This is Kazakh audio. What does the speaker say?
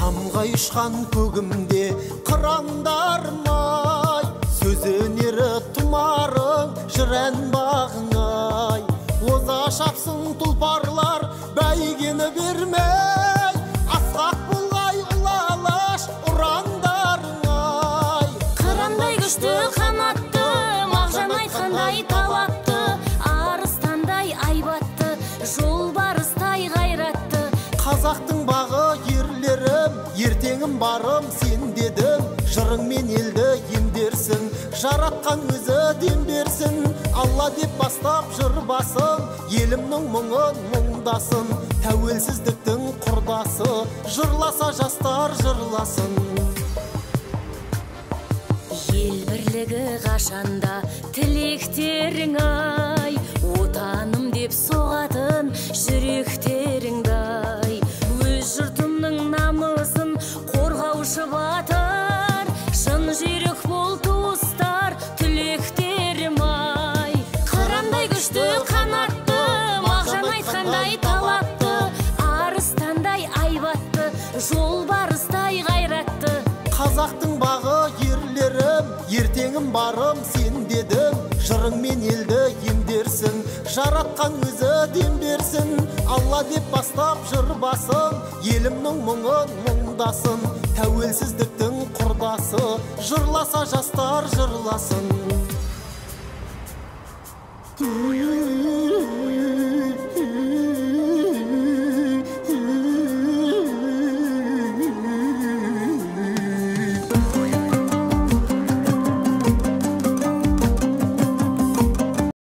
самғай ұшқан көгімде қыраңдармай, сөз өнері тұмарың жыр ән бағыңай. Оза шапсын тұлпарлар бәйгені бермей, асқақ болғай ұлалаш ұрандарыңай. Қырандай күшті қанатты, мағжан айтқандай талапты, арыстандай айбатты, жолбарыстай ғайратты. Қазақтың бағы ерлерім, ертеңім барым сен дедім. Жырыңмен елді емдерсің, жаратқан өзі дем берсін. Алла деп бастап жыр басын, елімнің мұңын мұңдасын. Тәуелсіздіктің құрдасы, жырласа жастар жырласын. Ел бірлігі қашанда тілектерің ай, отаным деп соғатын жүректеріңді ай. Өз жұртымның намысын қорғаушы батыр, шын жүйрік бол туыстар тілектерім ай. Қырандай күшті қанатты, мағжан айтқандай талапты, арыстандай айбатты, жолбарыстай ғайратты. Қазақтың бағы ерлерім, ертеңім барым сен дедім. Жырыңмен елді емдерсің, жаратқан өзі дем берсін. Алла деп бастап жыр басын, елімнің мұңын мұңдасын. Тәуелсіздіктің құрдасы, жырласа жастар жырласын.